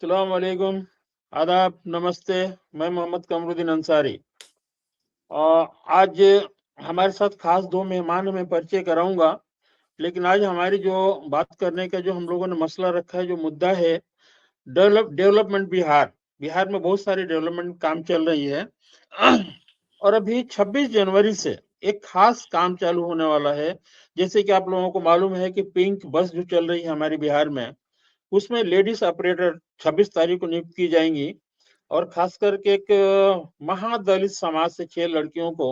अस्सलाम वालेकुम, आदाब, नमस्ते। मैं मोहम्मद कमरुद्दीन अंसारी। आज हमारे साथ खास 2 मेहमान मैं परिचय कराऊँगा, लेकिन आज हमारी जो बात करने का जो हम लोगों ने मसला रखा है, जो मुद्दा है डेवलपमेंट बिहार। बिहार में बहुत सारी डेवलपमेंट काम चल रही है और अभी 26 जनवरी से एक खास काम चालू होने वाला है। जैसे कि आप लोगों को मालूम है कि पिंक बस जो चल रही है हमारे बिहार में, उसमें लेडीज ऑपरेटर 26 तारीख को नियुक्त की जाएंगी और खास करके एक महादलित समाज से 6 लड़कियों को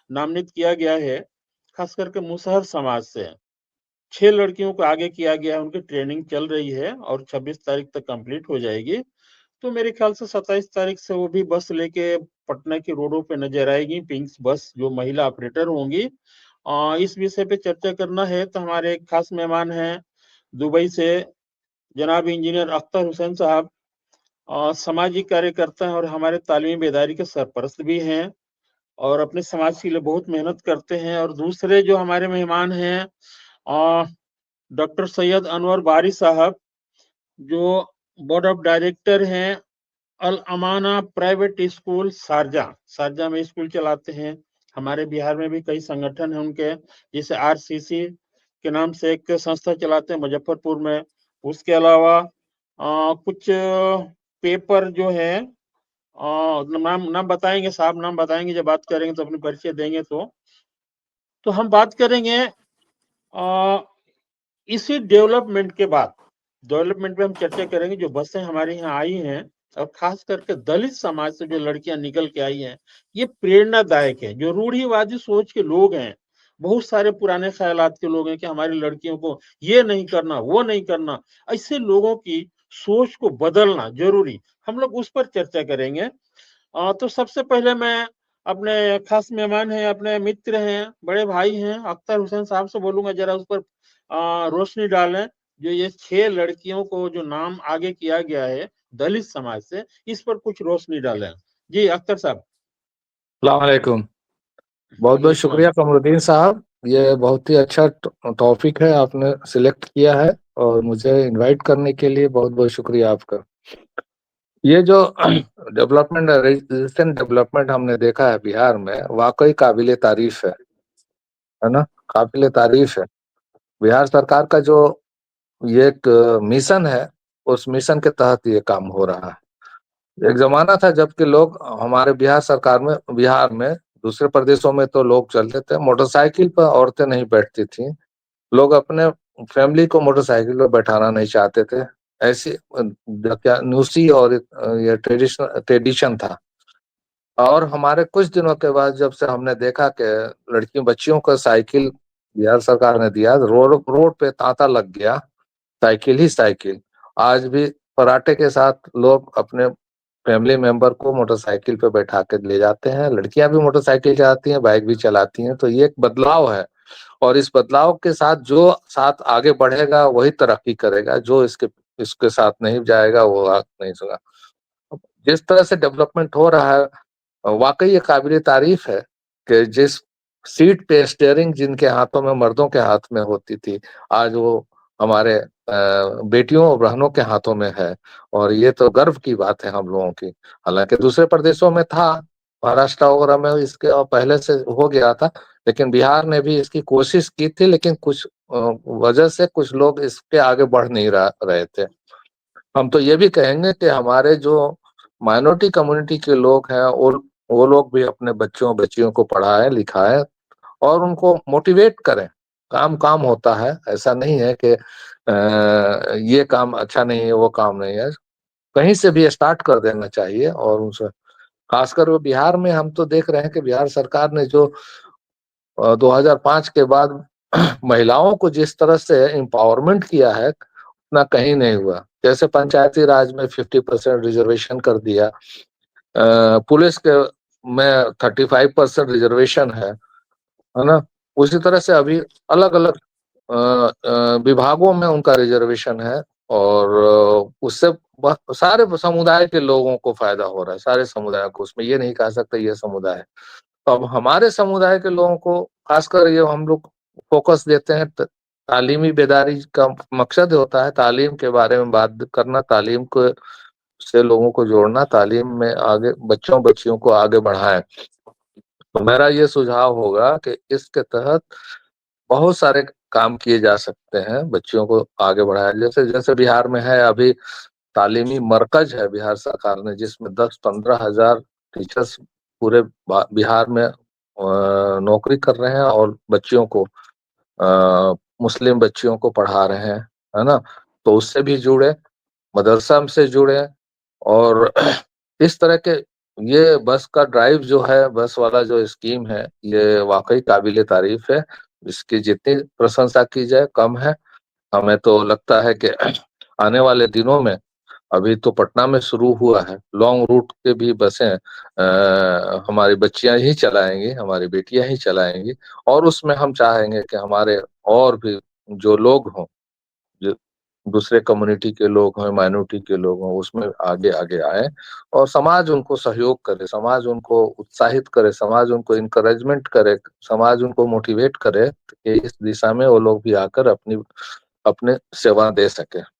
नामित किया गया है। खास करके मुसहर समाज से 6 लड़कियों को आगे किया गया है, उनकी ट्रेनिंग चल रही है और 26 तारीख तक कंप्लीट हो जाएगी। तो मेरे ख्याल से 27 तारीख से वो भी बस लेके पटना की रोडों पे नजर आएगी, पिंक्स बस जो महिला ऑपरेटर होंगी। इस विषय पे चर्चा करना है तो हमारे एक खास मेहमान हैं दुबई से, जनाब इंजीनियर अख्तर हुसैन साहब। सामाजिक कार्यकर्ता हैं और हमारे तालीमी बेदारी के सरपरस्त भी हैं और अपने समाज के लिए बहुत मेहनत करते हैं। और दूसरे जो हमारे मेहमान हैं डॉक्टर सैयद अनवर बारी साहब, जो बोर्ड ऑफ डायरेक्टर हैं अल अमाना प्राइवेट स्कूल शारजा। शारजा में स्कूल चलाते हैं। हमारे बिहार में भी कई संगठन हैं उनके, जैसे आरसीसी के नाम से एक संस्था चलाते हैं मुजफ्फरपुर में। उसके अलावा कुछ पेपर जो है, नाम नाम बताएंगे साहब, नाम बताएंगे जब बात करेंगे तो अपने परिचय देंगे। तो हम बात करेंगे इसी डेवलपमेंट के बाद। डेवलपमेंट पे हम चर्चा करेंगे जो बसें हमारे यहाँ आई हैं और खास करके दलित समाज से जो लड़कियां निकल के आई हैं, ये प्रेरणादायक है। जो रूढ़िवादी सोच के लोग हैं, बहुत सारे पुराने ख्यालात के लोग हैं कि हमारी लड़कियों को ये नहीं करना वो नहीं करना, ऐसे लोगों की सोच को बदलना जरूरी। हम लोग उस पर चर्चा करेंगे। तो सबसे पहले मैं अपने खास मेहमान हैं, अपने मित्र हैं, बड़े भाई हैं अख्तर हुसैन साहब से बोलूंगा जरा उस पर रोशनी डालें। जो ये 6 लड़कियों को जो नाम आगे किया गया है दलित समाज से, इस पर कुछ रोशनी डालें। जी अख्तर साहब। वालेकुम। बहुत बहुत वालेकुम शुक्रिया कमरुद्दीन साहब। ये बहुत ही अच्छा टॉपिक है आपने सिलेक्ट किया है और मुझे इनवाइट करने के लिए बहुत बहुत शुक्रिया आपका। ये जो डेवलपमेंट, रिसेंट डेवलपमेंट हमने देखा है बिहार में, वाकई काबिले तारीफ है ना। काबिले तारीफ है। बिहार सरकार का जो ये एक मिशन है, उस मिशन के तहत ये काम हो रहा है। एक जमाना था जबकि लोग हमारे बिहार सरकार में, बिहार में, दूसरे प्रदेशों में तो लोग चलते थे मोटरसाइकिल पर, औरतें नहीं बैठती थी। लोग अपने फैमिली को मोटरसाइकिल पर बैठाना नहीं चाहते थे। ऐसी क्या न्यूसी और ये ट्रेडिशन था। और हमारे कुछ दिनों के बाद जब से हमने देखा कि लड़कियों बच्चियों को साइकिल बिहार सरकार ने दिया, रोड रोड पे तांता लग गया। साइकिल ही साइकिल। आज भी पराठे के साथ लोग अपने फैमिली मेंबर को मोटरसाइकिल पे बैठा के ले जाते हैं। लड़कियां भी मोटरसाइकिल चलाती हैं, बाइक भी चलाती हैं। तो ये एक बदलाव है और इस बदलाव के साथ जो साथ आगे बढ़ेगा वही तरक्की करेगा, जो इसके इसके साथ नहीं जाएगा वो आगे नहीं होगा। जिस तरह से डेवलपमेंट हो रहा है, वाकई ये काबिल तारीफ है कि जिस सीट पे स्टेयरिंग जिनके हाथों में, मर्दों के हाथ में होती थी, आज वो हमारे बेटियों और बहनों के हाथों में है। और ये तो गर्व की बात है हम लोगों की। हालांकि दूसरे प्रदेशों में था, महाराष्ट्र वगैरह में इसके और पहले से हो गया था, लेकिन बिहार ने भी इसकी कोशिश की थी, लेकिन कुछ वजह से कुछ लोग इसके आगे बढ़ नहीं रहे थे। हम तो ये भी कहेंगे कि हमारे जो माइनॉरिटी कम्युनिटी के लोग हैं, वो लोग भी अपने बच्चों बच्चियों को पढ़ाएं लिखाएं और उनको मोटिवेट करें। काम काम होता है, ऐसा नहीं है कि ये काम अच्छा नहीं है वो काम नहीं है। कहीं से भी स्टार्ट कर देना चाहिए। और उनसे खासकर वो बिहार में हम तो देख रहे हैं कि बिहार सरकार ने जो 2005 के बाद महिलाओं को जिस तरह से एम्पावरमेंट किया है, उतना कहीं नहीं हुआ। जैसे पंचायती राज में 50% रिजर्वेशन कर दिया, पुलिस के में 35% रिजर्वेशन है ना। उसी तरह से अभी अलग अलग विभागों में उनका रिजर्वेशन है। और उससे सारे समुदाय के लोगों को फायदा हो रहा है, सारे समुदाय को। उसमें ये नहीं कह सकते ये समुदाय है। तो अब हमारे समुदाय के लोगों को खासकर ये हम लोग फोकस देते हैं। तालीमी बेदारी का मकसद होता है तालीम के बारे में बात करना, तालीम को से लोगों को जोड़ना, तालीम में आगे बच्चों बच्चियों को आगे बढ़ाएं। तो मेरा ये सुझाव होगा कि इसके तहत बहुत सारे काम किए जा सकते हैं, बच्चियों को आगे बढ़ाया। जैसे जैसे बिहार में है अभी तालीमी मरकज है बिहार सरकार ने, जिसमें 10-15 हजार टीचर्स पूरे बिहार में नौकरी कर रहे हैं और बच्चियों को, मुस्लिम बच्चियों को पढ़ा रहे हैं, है ना। तो उससे भी जुड़े, मदरसा से जुड़े। और इस तरह के ये बस का ड्राइव जो है, बस वाला जो स्कीम है, ये वाकई काबिले तारीफ है। इसकी जितनी प्रशंसा की जाए कम है। हमें तो लगता है कि आने वाले दिनों में, अभी तो पटना में शुरू हुआ है, लॉन्ग रूट के भी बसें हमारी बच्चियां ही चलाएंगी, हमारी बेटियां ही चलाएंगी। और उसमें हम चाहेंगे कि हमारे और भी जो लोग हों, जो दूसरे कम्युनिटी के लोग हों, माइनॉरिटी के लोग हों, उसमें आगे आगे आए और समाज उनको सहयोग करे, समाज उनको उत्साहित करे, समाज उनको इनकरेजमेंट करे, समाज उनको मोटिवेट करे कि इस दिशा में वो लोग भी आकर अपनी अपने सेवा दे सके।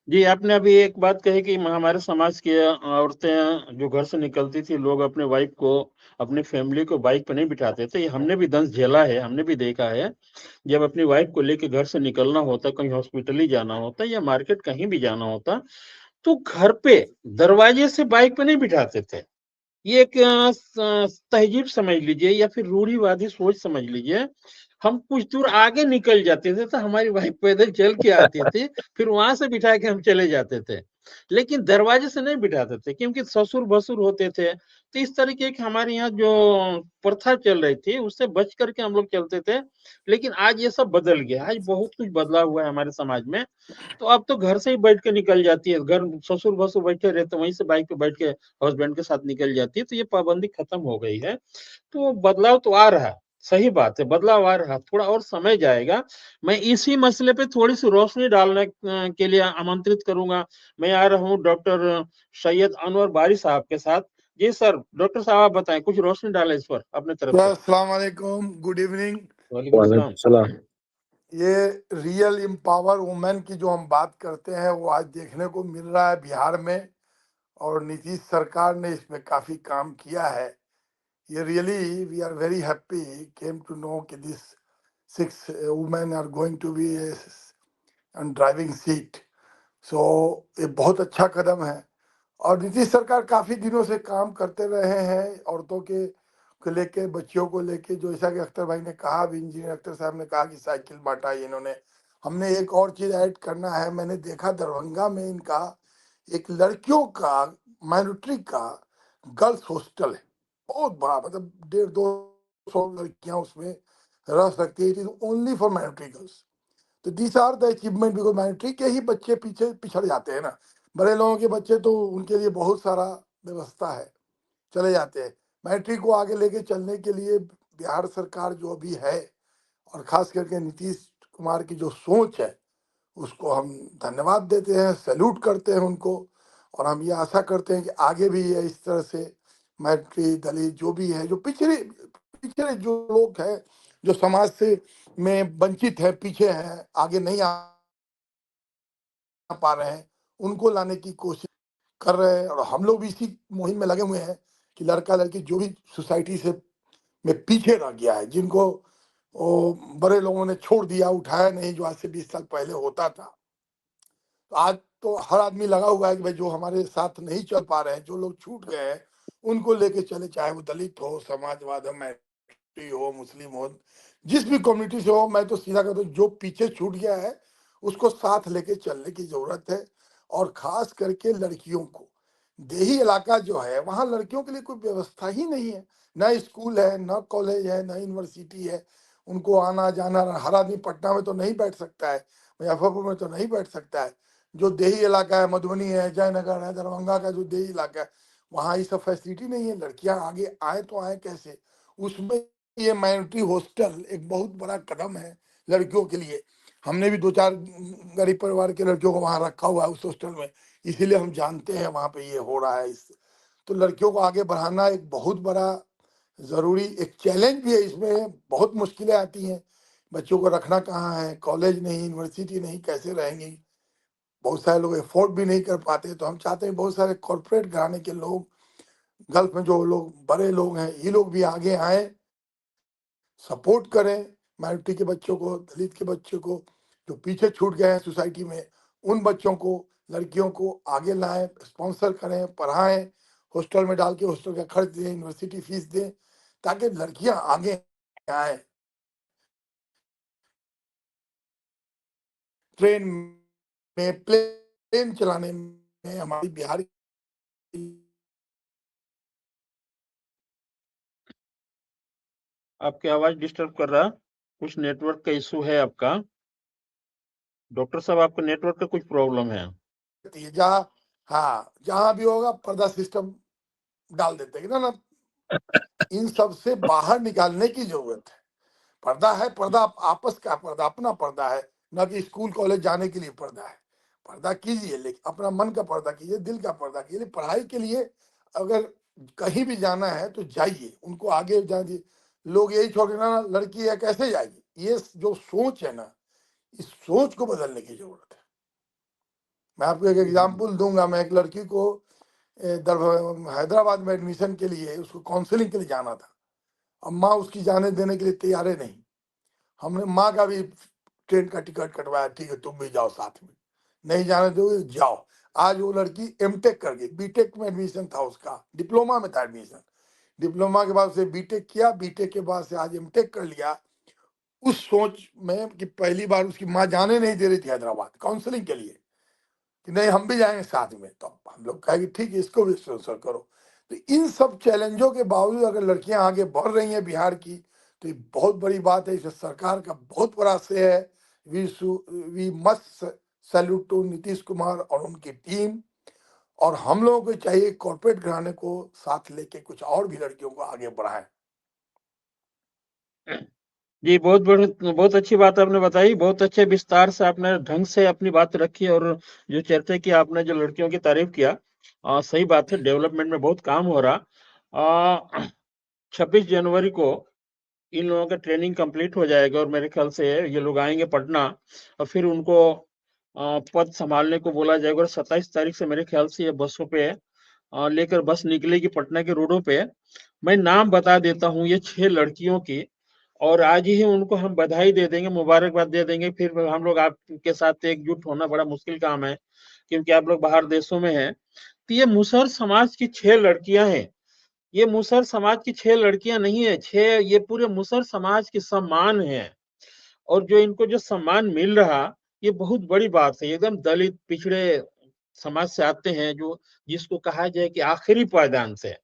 जी, आपने अभी एक बात कही कि हमारे समाज की औरतें जो घर से निकलती थी, लोग अपने वाइफ को, अपनी फैमिली को बाइक पे नहीं बिठाते थे। ये हमने भी दंश झेला है, हमने भी देखा है। जब अपनी वाइफ को लेके घर से निकलना होता, कहीं हॉस्पिटल ही जाना होता या मार्केट कहीं भी जाना होता, तो घर पे दरवाजे से बाइक पे नहीं बिठाते थे। ये एक तहजीब समझ लीजिए या फिर रूढ़िवादी सोच समझ लीजिए। हम कुछ दूर आगे निकल जाते थे तो हमारी वाइफ पैदल चल के आती थी, फिर वहां से बिठा के हम चले जाते थे, लेकिन दरवाजे से नहीं बिठाते थे क्योंकि ससुर भसुर होते थे। तो इस तरीके की हमारे यहाँ जो प्रथा चल रही थी उससे बच करके हम लोग चलते थे। लेकिन आज ये सब बदल गया, आज बहुत कुछ बदला हुआ है हमारे समाज में। तो अब तो घर से ही बैठ के निकल जाती है, घर ससुर भसुर बैठे रहते वहीं से बाइक पे बैठ के हस्बैंड के साथ निकल जाती है। तो ये पाबंदी खत्म हो गई है। तो बदलाव तो आ रहा है, सही बात है, बदलाव आ रहा है, थोड़ा और समय जाएगा। मैं इसी मसले पे थोड़ी सी रोशनी डालने के लिए आमंत्रित करूंगा। मैं आ रहा हूँ डॉक्टर सैयद अनवर बारी साहब के साथ। जी सर, डॉक्टर साहब आप बताएं, कुछ रोशनी डालें इस पर अपने तरफ से। अस्सलाम वालेकुम, गुड इवनिंग। वालेकुम वालेकुम सलाम। सलाम। ये रियल एम्पावर वुमेन की जो हम बात करते हैं वो आज देखने को मिल रहा है बिहार में, और नीतीश सरकार ने इसमें काफ़ी काम किया है। ये really we are very happy came to know कि this 6 women are going to be on driving seat. So ये बहुत अच्छा कदम है। और नीतीश सरकार काफ़ी दिनों से काम करते रहे हैं औरतों के को लेके, बच्चियों को लेके। जो जैसा कि अख्तर भाई ने कहा, अभी इंजीनियर अख्तर साहब ने कहा कि साइकिल बांटा है इन्होंने। हमने एक और चीज़ ऐड करना है, मैंने देखा दरभंगा में इनका एक लड़कियों का, माइनॉरिटी का गर्ल्स हॉस्टल है, बहुत बड़ा, मतलब 150-200 लड़कियां उसमें रह सकती है। It is only for minority girls. तो this are the achievement, because minority के ही बच्चे पीछे पिछड़ जाते हैं ना। बड़े लोगों के बच्चे तो उनके लिए बहुत सारा व्यवस्था है, चले जाते हैं। मैट्रिक को आगे लेके चलने के लिए बिहार सरकार जो अभी है, और खास करके नीतीश कुमार की जो सोच है, उसको हम धन्यवाद देते हैं, सैल्यूट करते हैं उनको। और हम ये आशा करते हैं कि आगे भी ये इस तरह से मैत्री, दलित जो भी है, जो पिछड़े पिछड़े जो लोग हैं, जो समाज से में वंचित है, पीछे हैं, आगे नहीं आ पा रहे हैं, उनको लाने की कोशिश कर रहे हैं। और हम लोग भी इसी मुहिम में लगे हुए हैं कि लड़का लड़की जो भी सोसाइटी से में पीछे रह गया है, जिनको वो बड़े लोगों ने छोड़ दिया, उठाया नहीं, जो आज से 20 साल पहले होता था, तो आज तो हर आदमी लगा हुआ है कि भाई जो हमारे साथ नहीं चल पा रहे हैं, जो लोग छूट गए हैं, उनको लेके चले, चाहे वो दलित हो, समाजवाद हो, मैत्री हो, मुस्लिम हो, जिस भी कम्युनिटी से हो। मैं तो सीधा कहता हूँ, जो पीछे छूट गया है उसको साथ लेके चलने की जरूरत है। और खास करके लड़कियों को, देही इलाका जो है वहाँ लड़कियों के लिए कोई व्यवस्था ही नहीं है, ना स्कूल है, ना कॉलेज है, ना यूनिवर्सिटी है। उनको आना जाना, हर आदमी पटना में तो नहीं बैठ सकता है, मुजफ्फरपुर में तो नहीं बैठ सकता है। जो देही इलाका है, मधुबनी है, जयनगर है, दरभंगा का जो देही इलाका है, वहाँ ये सब फैसिलिटी नहीं है। लड़कियां आगे आए तो आए कैसे? उसमें ये माइनॉरिटी हॉस्टल एक बहुत बड़ा कदम है लड़कियों के लिए। हमने भी 2-4 गरीब परिवार के लड़कियों को वहाँ रखा हुआ है उस हॉस्टल में, इसीलिए हम जानते हैं वहाँ पे ये हो रहा है। इस तो लड़कियों को आगे बढ़ाना एक बहुत बड़ा ज़रूरी एक चैलेंज भी है। इसमें बहुत मुश्किलें आती हैं, बच्चों को रखना कहाँ है, कॉलेज नहीं, यूनिवर्सिटी नहीं, कैसे रहेंगी। बहुत सारे लोग अफोर्ड भी नहीं कर पाते। तो हम चाहते हैं बहुत सारे कॉर्पोरेट घराने के लोग, गल्फ में जो लोग बड़े लोग हैं, ये लोग भी आगे आए, सपोर्ट करें माइनॉरिटी के बच्चों को, दलित के बच्चों को, जो पीछे छूट गए हैं सोसाइटी में, उन बच्चों को, लड़कियों को आगे लाएं, स्पॉन्सर करें, पढ़ाएं, हॉस्टल में डाल के हॉस्टल का खर्च दें, यूनिवर्सिटी फीस दें, ताकि लड़कियां आगे आए। ट्रेन में, प्लेन चलाने में हमारी बिहार आपकी आवाज डिस्टर्ब कर रहा, कुछ नेटवर्क का इशू है आपका डॉक्टर साहब, आपका नेटवर्क का कुछ प्रॉब्लम है। जहाँ, हाँ, जहाँ भी होगा पर्दा सिस्टम डाल देते हैं ना। इन सब से बाहर निकालने की जरूरत है। पर्दा है, पर्दा आपस का पर्दा, अपना पर्दा है, ना कि स्कूल कॉलेज जाने के लिए पर्दा है। पर्दा कीजिए, लेकिन अपना मन का पर्दा कीजिए, दिल का पर्दा कीजिए। पढ़ाई के लिए अगर कहीं भी जाना है तो जाइए, उनको आगे जाइए। लोग यही छोड़ के ना, लड़की है कैसे जाएगी, ये जो सोच है ना, इस सोच को बदलने की जरूरत है। मैं आपको एक एग्जाम्पल दूंगा। मैं एक लड़की को हैदराबाद में एडमिशन के लिए, उसको काउंसलिंग के लिए जाना था। अब माँ उसकी जाने देने के लिए तैयार नहीं। हमने माँ का भी ट्रेन का टिकट कटवाया, ठीक है तुम भी जाओ साथ में, नहीं जाने दोगे जाओ। आज वो लड़की एमटेक कर गई, बीटेक में एडमिशन था उसका, डिप्लोमा में था एडमिशन, डिप्लोमा के बाद से बीटेक किया, बीटेक के बाद से आज एमटेक कर लिया। उस सोच में कि पहली बार उसकी माँ जाने नहीं दे रही थी हैदराबाद काउंसलिंग के लिए, कि नहीं हम भी जाएंगे साथ में। तो हम लोग कहे कि ठीक है इसको भी स्पॉन्सर करो। तो इन सब चैलेंजों के बावजूद अगर लड़कियां आगे बढ़ रही हैं बिहार की, तो ये बहुत बड़ी बात है। इसमें सरकार का बहुत बड़ा श्रेय है। We must salute to Nitish Kumar और उनकी टीम। और हम लोगों को चाहिए कॉर्पोरेट घराने को साथ लेके कुछ और भी लड़कियों को आगे बढ़ाएं। जी, बहुत अच्छी बात आपने बताई, बहुत अच्छे विस्तार से आपने ढंग से अपनी बात रखी, और जो चर्चा की आपने, जो लड़कियों की तारीफ किया, सही बात है, डेवलपमेंट में बहुत काम हो रहा। 26 जनवरी को इन लोगों का ट्रेनिंग कंप्लीट हो जाएगा, और मेरे ख्याल से ये लोग आएंगे पटना, और फिर उनको पद संभालने को बोला जाएगा। और 27 तारीख से मेरे ख्याल से ये बसों पे लेकर बस निकलेगी पटना के रोडों पे। मैं नाम बता देता हूँ ये 6 लड़कियों की, और आज ही उनको हम बधाई दे देंगे, मुबारकबाद दे देंगे। फिर हम लोग आपके साथ एकजुट होना बड़ा मुश्किल काम है, क्योंकि आप लोग बाहर देशों में हैं। तो ये मुसहर समाज की 6 लड़कियां हैं। ये मुसहर समाज की 6 लड़कियां नहीं है, 6 ये पूरे मुसहर समाज की सम्मान है। और जो इनको जो सम्मान मिल रहा, ये बहुत बड़ी बात है। एकदम दलित पिछड़े समाज से आते हैं, जो जिसको कहा जाए कि आखिरी पायदान से।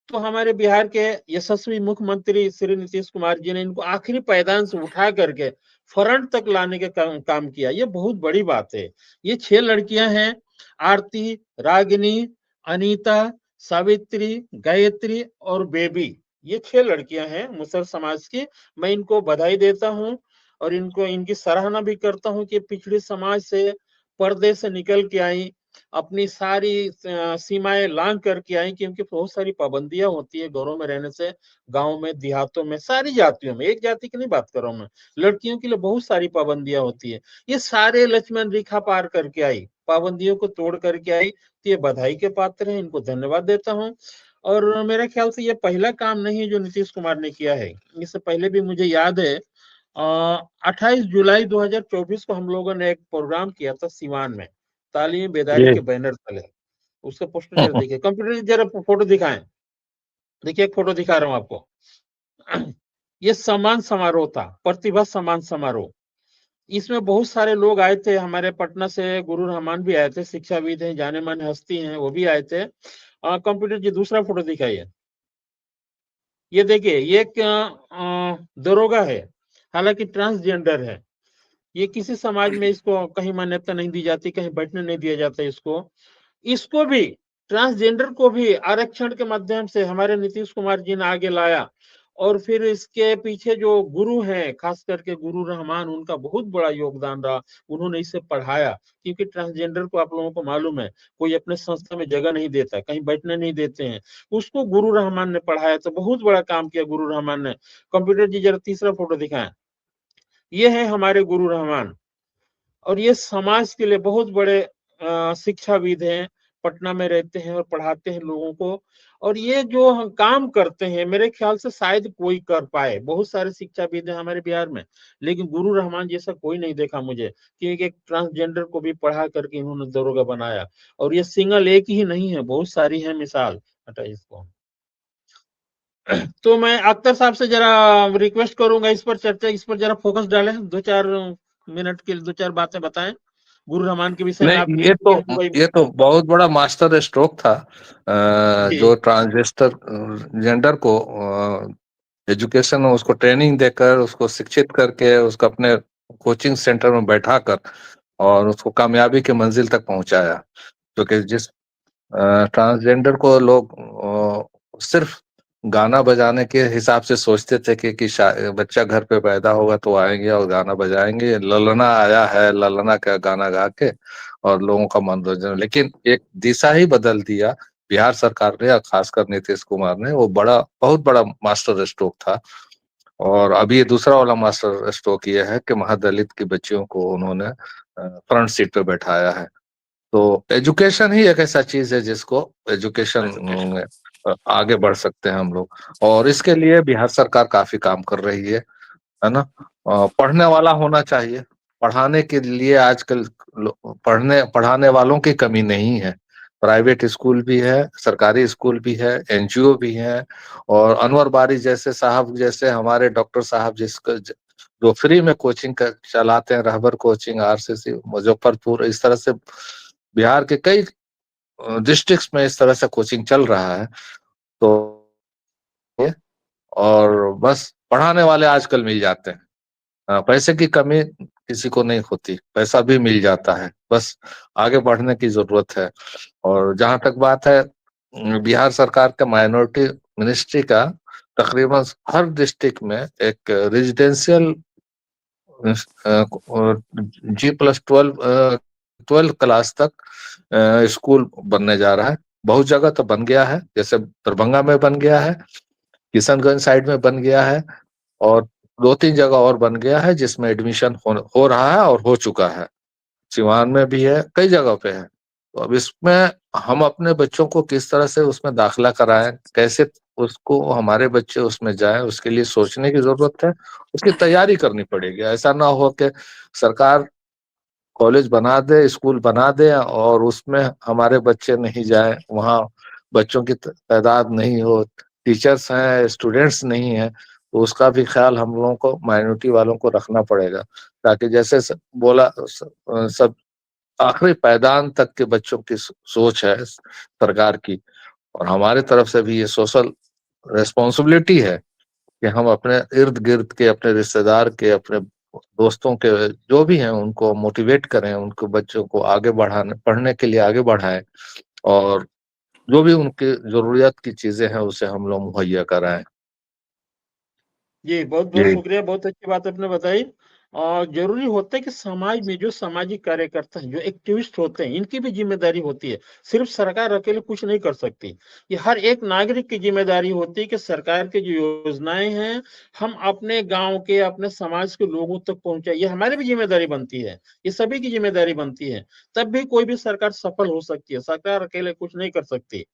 तो हमारे बिहार के यशस्वी मुख्यमंत्री श्री नीतीश कुमार जी ने इनको आखिरी पायदान से उठा करके फ्रंट तक लाने का काम किया। ये बहुत बड़ी बात है। ये 6 लड़कियां हैं, आरती, रागिनी, अनीता, सावित्री, गायत्री और बेबी। ये 6 लड़कियां हैं मुसहर समाज की। मैं इनको बधाई देता हूं, और इनको इनकी सराहना भी करता हूं कि पिछड़े समाज से, पर्दे से निकल के आई, अपनी सारी सीमाएं लांग करके आई। क्योंकि बहुत सारी पाबंदियां होती है घरों में रहने से, गांव में, देहातों में, सारी जातियों में, एक जाति की नहीं बात कर रहा हूं मैं, लड़कियों के लिए बहुत सारी पाबंदियां होती है। ये सारे लक्ष्मण रेखा पार करके आई, पाबंदियों को तोड़ करके आई। तो ये बधाई के पात्र हैं, इनको धन्यवाद देता हूँ। और मेरे ख्याल से ये पहला काम नहीं है जो नीतीश कुमार ने किया है। इससे पहले भी मुझे याद है, 28 जुलाई 2024 को हम लोगों ने एक प्रोग्राम किया था सिवान में, तालीमी बेदारी जी। के बैनर तले। उसका पोस्टर जरा देखिए, कंप्यूटर जरा फोटो दिखाएं। देखिए, एक फोटो दिखा रहा हूं आपको। ये सम्मान समारोह था, प्रतिभा सम्मान समारोह। इसमें बहुत सारे लोग आए थे हमारे पटना से, गुरु रहमान भी आए थे, शिक्षाविद हैं, जाने माने हस्ती हैं, वो भी आए थे। कंप्यूटर जी दूसरा फोटो दिखाइए। ये देखिए, ये एक दरोगा है, हालांकि ट्रांसजेंडर है। ये किसी समाज में इसको कहीं मान्यता नहीं दी जाती, कहीं बैठने नहीं दिया जाता इसको। इसको भी, ट्रांसजेंडर को भी आरक्षण के माध्यम से हमारे नीतीश कुमार जी ने आगे लाया। और फिर इसके पीछे जो गुरु हैं, खास करके गुरु रहमान, उनका बहुत बड़ा योगदान रहा। उन्होंने इसे पढ़ाया, क्योंकि ट्रांसजेंडर को आप लोगों को मालूम है, कोई अपने संस्था में जगह नहीं देता, कहीं बैठने नहीं देते हैं। उसको गुरु रहमान ने पढ़ाया, तो बहुत बड़ा काम किया गुरु रहमान ने। कंप्यूटर जी जरा तीसरा फोटो दिखाएं। ये है हमारे गुरु रहमान। और ये समाज के लिए बहुत बड़े शिक्षाविद हैं, पटना में रहते हैं और पढ़ाते हैं लोगों को। और ये जो हम काम करते हैं मेरे ख्याल से शायद कोई कर पाए। बहुत सारे शिक्षाविद हैं हमारे बिहार में, लेकिन गुरु रहमान जैसा कोई नहीं देखा मुझे कि एक ट्रांसजेंडर को भी पढ़ा करके इन्होंने दरोगा बनाया। और ये सिंगल एक ही नहीं है, बहुत सारी है मिसाल। हटा इसको। तो मैं अख्तर साहब से जरा रिक्वेस्ट करूंगा इस पर चर्चा, इस पर जरा फोकस डालें, 2-4 मिनट के लिए 2-4 बातें बताएं गुरु रहमान के विषय में। आप नहीं, लिख दिए हैं तो वही ये तो बहुत बड़ा मास्टर स्ट्रोक था। जी जो ट्रांसजेस्टर जेंडर को एजुकेशन उसको ट्रेनिंग देकर उसको शिक्षित करके उसको अपने कोचिंग सेंटर में बैठाकर और उसको कामयाबी की मंजिल तक पहुंचाया। क्योंकि जिस ट्रांसजेंडर को लोग सिर्फ गाना बजाने के हिसाब से सोचते थे कि बच्चा घर पे पैदा होगा तो आएंगे और गाना बजाएंगे, ललना आया है, ललना का गाना गा के और लोगों का मनोरंजन। लेकिन एक दिशा ही बदल दिया बिहार सरकार ने, और खासकर नीतीश कुमार ने। वो बहुत बड़ा मास्टर स्ट्रोक था। और अभी ये दूसरा वाला मास्टर स्ट्रोक ये है कि महादलित की बच्चियों को उन्होंने फ्रंट सीट पे बैठाया है। तो एजुकेशन ही एक ऐसा चीज है जिसको एजुकेशन में आगे बढ़ सकते हैं हम लोग। और इसके लिए बिहार सरकार काफी काम कर रही है ना। पढ़ने वाला होना चाहिए। पढ़ाने के लिए आजकल पढ़ाने वालों की कमी नहीं है। प्राइवेट स्कूल भी है, सरकारी स्कूल भी है, एनजीओ भी है। और अनवर बारी जैसे साहब, जैसे हमारे डॉक्टर साहब जिसको जो फ्री में कोचिंग चलाते हैं, रहबर कोचिंग, आरसीसी मुजफ्फरपुर, इस तरह से बिहार के कई डिस्ट्रिक्ट्स में इस तरह से कोचिंग चल रहा है। तो और बस पढ़ाने वाले आजकल मिल जाते हैं। पैसे की कमी किसी को नहीं होती, पैसा भी मिल जाता है, बस आगे बढ़ने की जरूरत है। और जहां तक बात है बिहार सरकार का माइनॉरिटी मिनिस्ट्री का, तकरीबन हर डिस्ट्रिक्ट में एक रेजिडेंशियल G+12 क्लास तक स्कूल बनने जा रहा है। बहुत जगह तो बन गया है, जैसे दरभंगा में बन गया है, किशनगंज साइड में बन गया है, और 2-3 जगह और बन गया है जिसमें एडमिशन हो रहा है और हो चुका है। सिवान में भी है, कई जगह पे है। तो अब इसमें हम अपने बच्चों को किस तरह से उसमें दाखिला कराएं, कैसे उसको हमारे बच्चे उसमें जाएं, उसके लिए सोचने की जरूरत है। उसकी तैयारी करनी पड़ेगी। ऐसा ना हो कि सरकार कॉलेज बना दे, स्कूल बना दे और उसमें हमारे बच्चे नहीं जाएं, वहाँ बच्चों की तादाद नहीं हो, टीचर्स हैं, स्टूडेंट्स नहीं है। तो उसका भी ख्याल हम लोगों को, माइनॉरिटी वालों को रखना पड़ेगा, ताकि जैसे बोला सब आखिरी पायदान तक के बच्चों की सोच है सरकार की। और हमारे तरफ से भी ये सोशल रेस्पॉन्सिबिलिटी है कि हम अपने इर्द गिर्द के, अपने रिश्तेदार के, अपने दोस्तों के जो भी हैं उनको मोटिवेट करें, उनको बच्चों को आगे बढ़ाने, पढ़ने के लिए आगे बढ़ाएं। और जो भी उनकी जरूरत की चीजें हैं उसे हम लोग मुहैया कराएं। जी, बहुत-बहुत जी। शुक्रिया, बहुत अच्छी बात आपने बताई। और ज़रूरी होता है कि समाज में जो सामाजिक कार्यकर्ता हैं, जो एक्टिविस्ट होते हैं, इनकी भी ज़िम्मेदारी होती है। सिर्फ़ सरकार अकेले कुछ नहीं कर सकती। ये हर एक नागरिक की ज़िम्मेदारी होती है कि सरकार की जो योजनाएँ हैं, हम अपने गाँव के, अपने समाज के लोगों तक पहुँचाएँ। ये हमारी भी ज़िम्मेदारी बनती है, ये सभी की ज़िम्मेदारी बनती है। तब भी कोई भी सरकार सफल हो सकती है, सरकार अकेले कुछ नहीं कर सकती।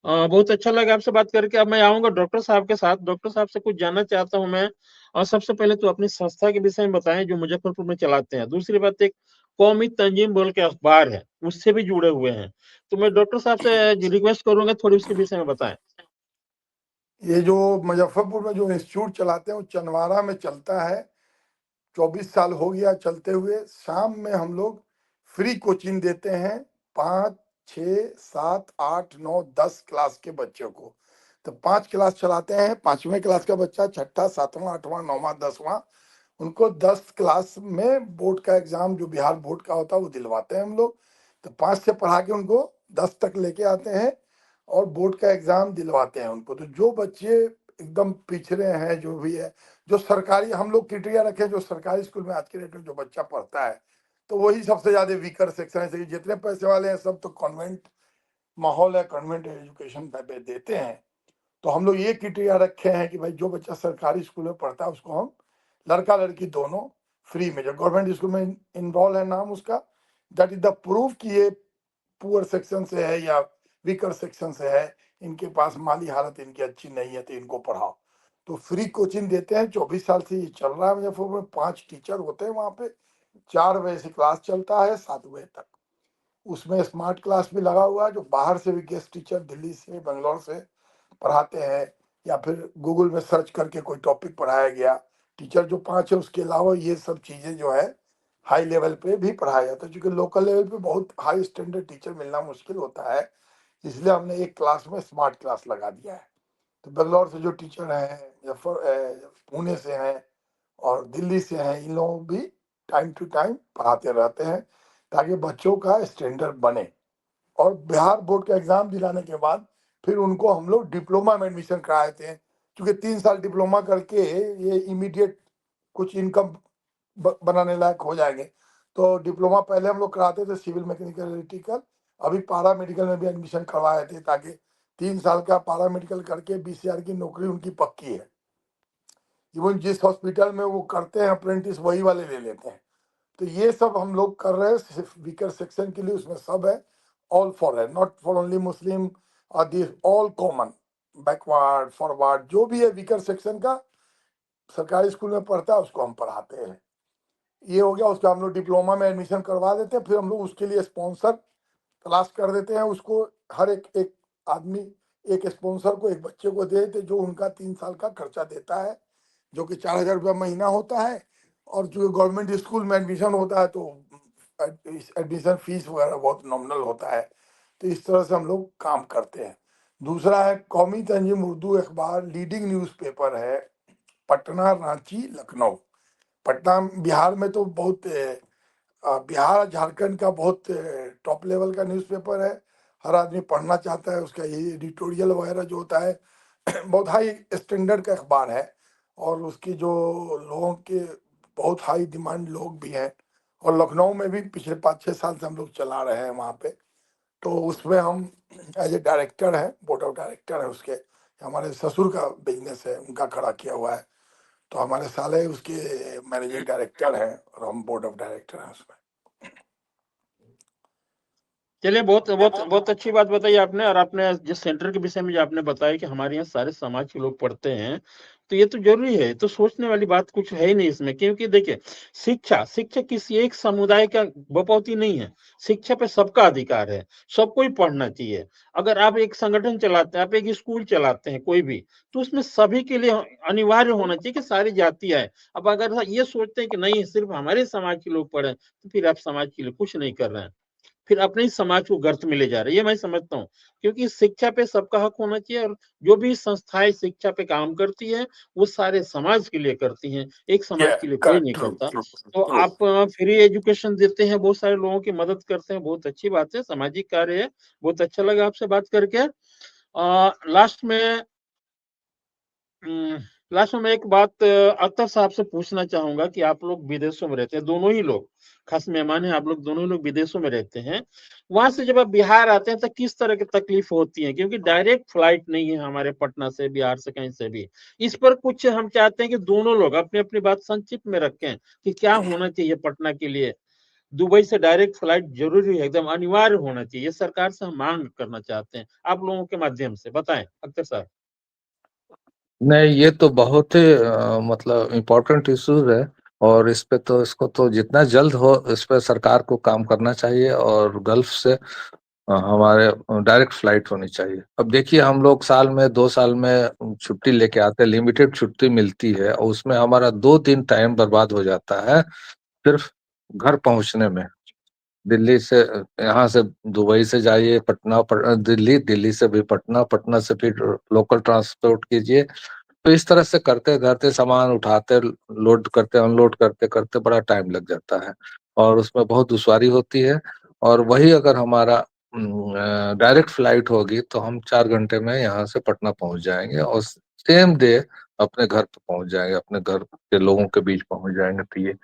बहुत अच्छा लगा आपसे बात करके। अब मैं आऊँगा डॉक्टर साहब के साथ। डॉक्टर साहब से कुछ जानना चाहता हूँ मैं। सबसे पहले तो अपनी संस्था के विषय में बताएँ जो मुज़फ्फरपुर में चलाते हैं। दूसरी बात, एक कौमी तंजीम बोल के अखबार है, उससे भी जुड़े हुए हैं। तो मैं डॉक्टर साहब से रिक्वेस्ट करूँगा थोड़ी उसके विषय में बताएँ। ये जो मुजफ्फरपुर में जो इंस्टीट्यूट चलाते हैं वो चंदवारा में चलता है। 24 साल हो गया चलते हुए। शाम में हम लोग फ्री कोचिंग देते हैं 5, 6, 7, 8, 9, 10 क्लास के बच्चों को। तो 5 क्लास चलाते हैं। 5वें क्लास का बच्चा, छठा, 7वां, 8वां, 9वां, 10वां, उनको 10 क्लास में बोर्ड का एग्जाम जो बिहार बोर्ड का होता है वो दिलवाते हैं हम लोग। तो 5 से पढ़ा के उनको 10 तक लेके आते हैं और बोर्ड का एग्जाम दिलवाते हैं उनको। तो जो बच्चे एकदम पिछड़े हैं, जो भी है, जो सरकारी हम लोग क्राइटेरिया रखे, जो सरकारी स्कूल में आज के डेट में जो बच्चा पढ़ता है तो वही सबसे ज्यादा वीकर सेक्शन है। जितने पैसे वाले हैं सब तो कॉन्वेंट माहौल है, कॉन्वेंट एजुकेशन पे देते हैं। तो हम लोग ये क्राइटेरिया रखे हैं कि भाई जो बच्चा सरकारी स्कूल में पढ़ता है उसको हम, लड़का लड़की दोनों, फ्री में, जो गवर्नमेंट स्कूल में इनरोल है नाम उसका, दैट इज द प्रूफ कि ये पुअर सेक्शन से है या वीकर सेक्शन से है, इनके पास माली हालत इनकी अच्छी नहीं है तो इनको पढ़ाओ। तो फ्री कोचिंग देते हैं, 24 साल से ये चल रहा है मुजफ्फरपुर में। 5 टीचर होते हैं वहाँ पे, 4 बजे से क्लास चलता है 7 बजे तक। उसमें स्मार्ट क्लास भी लगा हुआ है, जो बाहर से भी गेस्ट टीचर दिल्ली से, बेंगलोर से पढ़ाते हैं, या फिर गूगल में सर्च करके कोई टॉपिक पढ़ाया गया। टीचर जो 5 है, उसके अलावा ये सब चीज़ें जो है हाई लेवल पे भी पढ़ाया जाता है, क्योंकि लोकल लेवल पे बहुत हाई स्टैंडर्ड टीचर मिलना मुश्किल होता है, इसलिए हमने एक क्लास में स्मार्ट क्लास लगा दिया है। तो बेंगलोर से जो टीचर हैं या पुणे से हैं और दिल्ली से हैं, इन लोग भी टाइम टू टाइम पढ़ाते रहते हैं, ताकि बच्चों का स्टैंडर्ड बने। और बिहार बोर्ड का एग्जाम दिलाने के बाद फिर उनको हम लोग डिप्लोमा में एडमिशन कराए थे, क्योंकि 3 साल डिप्लोमा करके ये इमीडिएट कुछ इनकम बनाने लायक हो जाएंगे। तो डिप्लोमा पहले हम लोग कराते थे सिविल मैकेनिकल इलेक्ट्रिकल, अभी पारा मेडिकल में भी एडमिशन करवाए थे, ताकि 3 साल का पारा मेडिकल करके बीसीआर की नौकरी उनकी पक्की है। इवन जिस हॉस्पिटल में वो करते हैं अप्रेंटिस, वही वाले ले लेते हैं। तो ये सब हम लोग कर रहे हैं सिर्फ वीकर सेक्शन के लिए, उसमें सब है, ऑल फॉर है, नॉट फॉर ओनली मुस्लिम, और this all common, backward forward जो भी है वीकर सेक्शन का सरकारी स्कूल में पढ़ता है उसको हम पढ़ाते हैं। ये हो गया, उसका हम लोग डिप्लोमा में एडमिशन करवा देते हैं, फिर हम लोग उसके लिए स्पॉन्सर तलाश कर देते हैं। उसको हर एक आदमी एक स्पॉन्सर को, एक बच्चे को दे देते, जो उनका 3 साल का खर्चा देता है, जो कि 4,000 रुपया महीना होता है। और जो गवर्नमेंट स्कूल में एडमिशन होता है तो एडमिशन फीस वगैरह बहुत नॉमिनल होता है। तो इस तरह से हम लोग काम करते हैं। दूसरा है कौमी तंजीम उर्दू अखबार, लीडिंग न्यूज़पेपर है पटना, रांची, लखनऊ। पटना बिहार में तो बहुत बिहार झारखंड का बहुत टॉप लेवल का न्यूज़पेपर है, हर आदमी पढ़ना चाहता है। उसका ये एडिटोरियल वगैरह जो होता है बहुत हाई स्टैंडर्ड का अखबार है, और उसकी जो लोगों के बहुत हाई डिमांड लोग भी हैं। और लखनऊ में भी पिछले 5-6 साल से हम लोग चला रहे हैं वहाँ पे। तो उसमें हम एज ए डायरेक्टर हैं, बोर्ड ऑफ डायरेक्टर है उसके, हमारे ससुर का बिजनेस है, उनका खड़ा किया हुआ है। तो हमारे साले उसके मैनेजिंग डायरेक्टर हैं और हम बोर्ड ऑफ डायरेक्टर हैं उसमें। चलिए, बहुत बहुत बहुत अच्छी बात बताई आपने। और आपने जिस सेंटर के विषय में जो आपने बताया कि हमारे यहाँ सारे समाज के लोग पढ़ते हैं, तो ये तो जरूरी है। तो सोचने वाली बात कुछ है ही नहीं इसमें, क्योंकि देखिए, शिक्षा शिक्षा किसी एक समुदाय का बपौती नहीं है। शिक्षा पे सबका अधिकार है, सबको ही पढ़ना चाहिए। अगर आप एक संगठन चलाते हैं, आप एक स्कूल चलाते हैं कोई भी, तो उसमें सभी के लिए अनिवार्य होना चाहिए कि सारी जातियां है। अब अगर ये सोचते हैं कि नहीं सिर्फ हमारे समाज के लोग पढ़े, तो फिर आप समाज के लिए कुछ नहीं कर रहे हैं, फिर अपने ही समाज को गर्त में ले जा रहे हैं। ये मैं समझता हूँ, क्योंकि शिक्षा पे सबका हक होना चाहिए। और जो भी संस्थाएं शिक्षा पे काम करती है, वो सारे समाज के लिए करती हैं, एक समाज के लिए कोई नहीं ट्रू करता। ट्रू तो ट्रू। आप फ्री एजुकेशन देते हैं, बहुत सारे लोगों की मदद करते हैं, बहुत अच्छी बात है, सामाजिक कार्य है। बहुत अच्छा लगा आपसे बात करके। लास्ट में लास्ट में मैं एक बात अख्तर साहब से पूछना चाहूंगा कि आप लोग विदेशों में रहते हैं, दोनों ही लोग, खास मेहमान हैं आप लोग, दोनों ही लोग विदेशों में रहते हैं। वहां से जब आप बिहार आते हैं तो किस तरह की तकलीफ होती है, क्योंकि डायरेक्ट फ्लाइट नहीं है हमारे पटना से, बिहार से, कहीं से भी। इस पर कुछ हम चाहते हैं कि दोनों लोग अपनी अपनी बात संक्षिप्त में रखें कि क्या होना चाहिए पटना के लिए। दुबई से डायरेक्ट फ्लाइट जरूरी है, एकदम अनिवार्य होना चाहिए, ये सरकार से हम मांग करना चाहते हैं, आप लोगों के माध्यम से बताएं अख्तर साहब। नहीं, ये तो बहुत ही मतलब इम्पोर्टेंट इश्यूज है। और इस पे तो, इसको तो जितना जल्द हो इस पे सरकार को काम करना चाहिए, और गल्फ से हमारे डायरेक्ट फ्लाइट होनी चाहिए। अब देखिए, हम लोग साल में 2 साल में छुट्टी लेके आते हैं, लिमिटेड छुट्टी मिलती है, और उसमें हमारा 2 दिन टाइम बर्बाद हो जाता है सिर्फ घर पहुंचने में। दिल्ली से, यहाँ से दुबई से जाइए पटना, दिल्ली, दिल्ली से भी पटना, पटना से फिर लोकल ट्रांसपोर्ट कीजिए। तो इस तरह से करते करते, सामान उठाते, लोड करते, अनलोड करते करते बड़ा टाइम लग जाता है, और उसमें बहुत दुश्वारी होती है। और वही अगर हमारा डायरेक्ट फ्लाइट होगी तो हम 4 घंटे में यहाँ से पटना पहुंच जाएंगे, और सेम डे अपने घर पे पहुंच जाएंगे, अपने घर के लोगों के बीच पहुंच जाएंगे। तो ये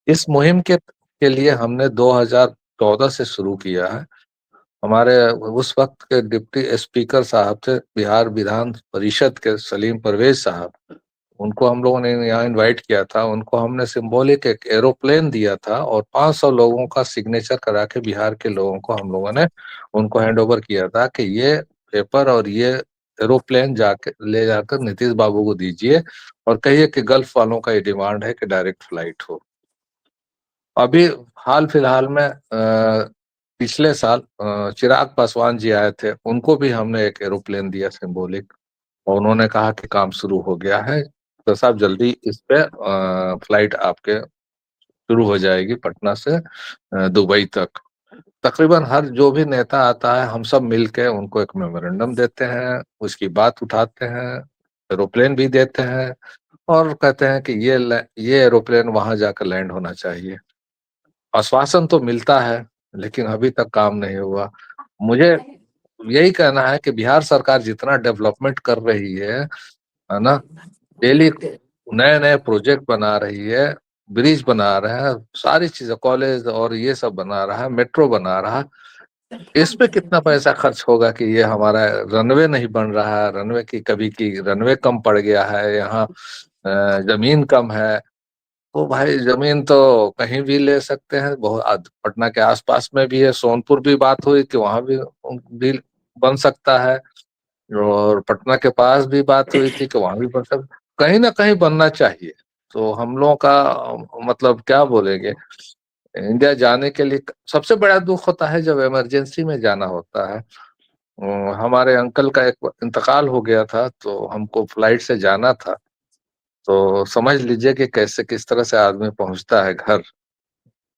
इस मुहिम के लिए हमने 2014 से शुरू किया है। हमारे उस वक्त के डिप्टी स्पीकर साहब थे बिहार विधान परिषद के, सलीम परवेज साहब। उनको हम लोगों ने यहाँ इनवाइट किया था, उनको हमने सिंबॉलिक एक एरोप्लेन दिया था और 500 लोगों का सिग्नेचर करा के बिहार के लोगों को हम लोगों ने उनको हैंड ओवर किया था कि ये पेपर और ये एरोप्लेन जाके ले जाकर नीतीश बाबू को दीजिए और कहिए कि गल्फ वालों का ये डिमांड है कि डायरेक्ट फ्लाइट हो। अभी हाल फिलहाल में पिछले साल चिराग पासवान जी आए थे, उनको भी हमने एक एरोप्लेन दिया सिंबॉलिक, और उन्होंने कहा कि काम शुरू हो गया है तो साहब जल्दी इस पे फ्लाइट आपके शुरू हो जाएगी पटना से दुबई तक। तकरीबन हर जो भी नेता आता है हम सब मिलके उनको एक मेमोरेंडम देते हैं, उसकी बात उठाते हैं, एरोप्लेन भी देते हैं और कहते हैं कि ये एरोप्लेन वहां जाकर लैंड होना चाहिए। आश्वासन तो मिलता है लेकिन अभी तक काम नहीं हुआ। मुझे यही कहना है कि बिहार सरकार जितना डेवलपमेंट कर रही है ना, डेली नए नए प्रोजेक्ट बना रही है, ब्रिज बना रहा है, सारी चीजें, कॉलेज और ये सब बना रहा है, मेट्रो बना रहा है, इस पे कितना पैसा खर्च होगा कि ये हमारा रनवे नहीं बन रहा है, रनवे की कभी की रनवे कम पड़ गया है, यहाँ जमीन कम है। तो भाई जमीन तो कहीं भी ले सकते हैं, बहुत पटना के आसपास में भी है, सोनपुर भी बात हुई कि वहां भी बन सकता है, और पटना के पास भी बात हुई थी कि वहां भी बन सकता, कहीं ना कहीं बनना चाहिए। तो हम लोगों का मतलब क्या बोलेंगे, इंडिया जाने के लिए सबसे बड़ा दुख होता है जब इमरजेंसी में जाना होता है। हमारे अंकल का एक इंतकाल हो गया था तो हमको फ्लाइट से जाना था, तो समझ लीजिए कि कैसे किस तरह से आदमी पहुंचता है घर।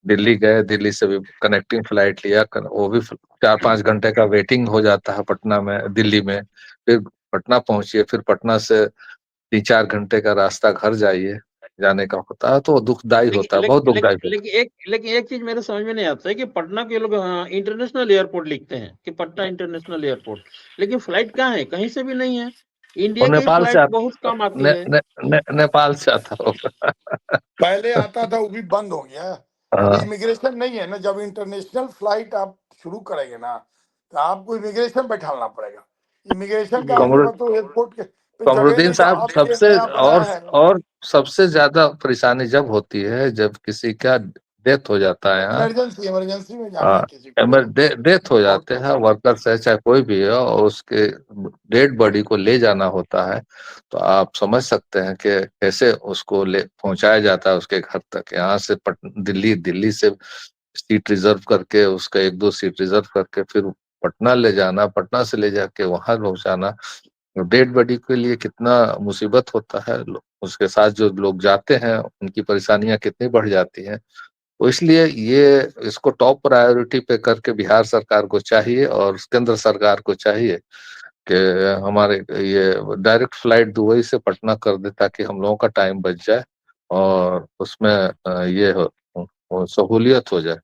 दिल्ली गए, दिल्ली से भी कनेक्टिंग फ्लाइट लिया, वो भी 4-5 घंटे का वेटिंग हो जाता है पटना में, दिल्ली में, फिर पटना पहुंचिए, फिर पटना से 3-4 घंटे का रास्ता घर जाइए, जाने का होता है, तो वो दुखदाई होता है, बहुत दुखदाई होता है। लेकिन एक चीज मेरे समझ में नहीं आता है कि पटना के लोग इंटरनेशनल एयरपोर्ट लिखते हैं कि पटना इंटरनेशनल एयरपोर्ट, लेकिन फ्लाइट कहाँ है? कहीं से भी नहीं है। इंडिया और की नेपाल से फ्लाइट बहुत कम आती है। नेपाल से आता होगा। पहले आता था, वो भी बंद हो गया। अभी हाँ, इमिग्रेशन नहीं है ना, जब इंटरनेशनल फ्लाइट आप शुरू करेंगे ना तो आपको इमिग्रेशन बैठाना पड़ेगा। इमिग्रेशन का आपके कमर पास तो एयरपोर्ट के पे जगह कमरुद्दीन नहीं, तो साहब, आप ये सबसे नया बनाया है। और सबसे ज्यादा परेशानी जब होती है जब किसी का डेथ हो जाता है यहाँ। इमरजेंसी में जाना है किसी को तो डेथ हो बहुत जाते हैं, मुश्किल है। वर्कर्स है चाहे कोई भी है, और उसके डेड बॉडी को ले जाना होता है, तो आप समझ सकते हैं कि कैसे उसको ले पहुंचाया जाता है उसके घर तक। यहाँ से दिल्ली, दिल्ली से सीट रिजर्व करके, उसका 1-2 सीट रिजर्व करके फिर पटना ले जाना, पटना से ले जाके वहां पहुंचाना, डेड बॉडी के लिए कितना मुसीबत होता है। उसके साथ जो लोग जाते हैं उनकी परेशानियां कितनी बढ़ जाती हैं। तो इसलिए ये इसको टॉप प्रायोरिटी पे करके बिहार सरकार को चाहिए और केंद्र सरकार को चाहिए कि हमारे ये डायरेक्ट फ्लाइट दुबई से पटना कर दे ताकि हम लोगों का टाइम बच जाए और उसमें ये सहूलियत हो जाए।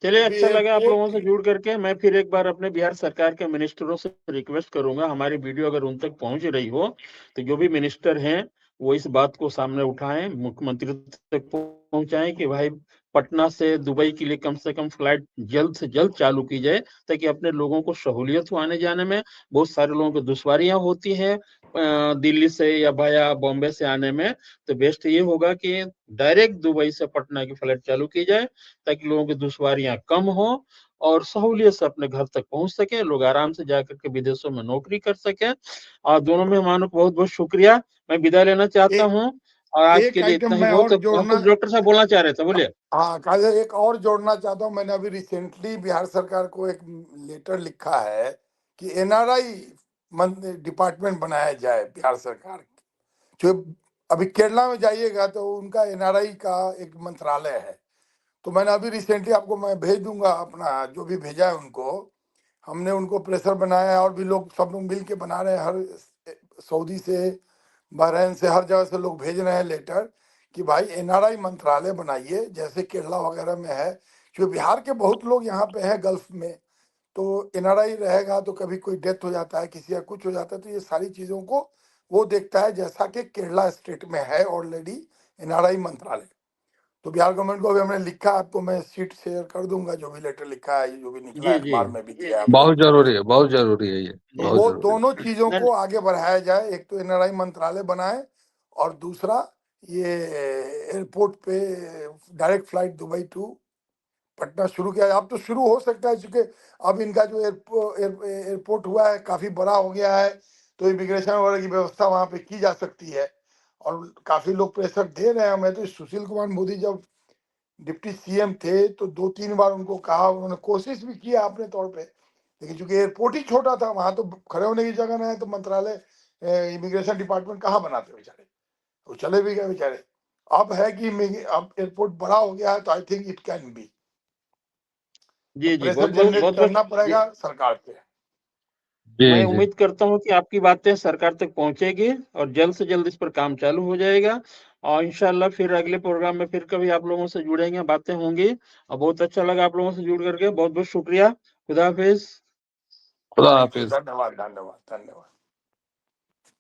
चलिए, अभी अच्छा लगा आप लोगों से एयरपोर्ट जुड़ करके। मैं फिर एक बार अपने बिहार सरकार के मिनिस्टरों से रिक्वेस्ट करूंगा, हमारी वीडियो अगर उन तक पहुंच रही हो तो जो भी मिनिस्टर हैं वो इस बात को सामने उठाएं, मुख्यमंत्री तक पहुंचाएं कि भाई पटना से दुबई के लिए कम से कम फ्लाइट जल्द से जल्द चालू की जाए, ताकि अपने लोगों को सहूलियत हो आने जाने में। बहुत सारे लोगों को दुश्वारियां होती हैं दिल्ली से या भाया बॉम्बे से आने में। तो बेस्ट ये होगा कि डायरेक्ट दुबई से पटना की फ्लाइट चालू की जाए, ताकि लोगों की दुश्वारियां कम हो और सहूलियत से अपने घर तक पहुंच सके, लोग आराम से जाकर के विदेशों में नौकरी कर सके। और दोनों मेहमानों को बहुत बहुत शुक्रिया, मैं विदा लेना चाहता एक हूँ और आज एक के लिए आइटम इतना ही मैं बहुत। और आप जोड़ना, कुछ डॉक्टर साहब बोलना चाह रहे थे, बोलिए। हाँ काजल, एक और जोड़ना चाहता हूँ। मैंने अभी रिसेंटली बिहार सरकार को एक लेटर लिखा है कि एनआरआई डिपार्टमेंट बनाया जाए बिहार सरकार। जो अभी केरला में जाइएगा तो उनका एनआरआई का एक मंत्रालय है। तो मैंने अभी रिसेंटली आपको मैं भेज दूंगा, अपना जो भी भेजा है उनको, हमने उनको प्रेशर बनाया है और भी लोग, सब लोग मिल के बना रहे हैं। हर सऊदी से, बहरीन से, हर जगह से लोग भेज रहे हैं लेटर कि भाई एनआरआई मंत्रालय बनाइए, जैसे केरला वगैरह में है। क्योंकि बिहार के बहुत लोग यहाँ पे हैं गल्फ में, तो एनआरआई रहेगा तो कभी कोई डेथ हो जाता है, किसी का कुछ हो जाता है, तो ये सारी चीज़ों को वो देखता है, जैसा कि केरला स्टेट में है ऑलरेडी एनआरआई मंत्रालय। तो बिहार गवर्नमेंट को अभी हमने लिखा, आपको मैं शीट शेयर कर दूंगा, जो भी लेटर लिखा है, जो भी निकला है, जी जी अखबार में भी दिया है। बहुत जरूरी है, बहुत जरूरी है ये, तो बहुत वो जरूरी है। दोनों चीजों नहीं, को आगे बढ़ाया जाए, एक तो एनआरआई मंत्रालय बनाए, और दूसरा ये एयरपोर्ट पे direct flight Dubai to Patna शुरू किया। अब तो शुरू हो सकता है, क्योंकि अब इनका जो एयरपोर्ट हुआ है काफी बड़ा हो गया है, तो इमिग्रेशन वगैरह की व्यवस्था वहां पे की जा सकती है, और काफी लोग प्रेशर दे रहे हैं। मैं तो सुशील कुमार मोदी जब डिप्टी सीएम थे तो 2-3 बार उनको कहा, उन्होंने कोशिश भी किया अपने तौर पे, लेकिन चूंकि एयरपोर्ट ही छोटा था, वहां तो खड़े होने की जगह नहीं है, तो मंत्रालय इमिग्रेशन डिपार्टमेंट कहाँ बनाते बेचारे, वो चले भी गए बेचारे। अब है कि अब एयरपोर्ट बड़ा हो गया है, तो I think it can be. जी जी, प्रेशर बहुत बहुत जनरेट बहुत करना बहुत पड़ेगा सरकार पे। मैं जी जी, उम्मीद करता हूँ कि आपकी बातें सरकार तक पहुंचेगी और जल्द से जल्द इस पर काम चालू हो जाएगा। और इंशाल्लाह फिर अगले प्रोग्राम में फिर कभी आप लोगों से जुड़ेंगे, बातें होंगी। और बहुत अच्छा लगा आप लोगों से जुड़ करके, बहुत बहुत शुक्रिया। खुदा हाफिज। खुदा थैंक यू, हाफिज। धन्यवाद धन्यवाद धन्यवाद।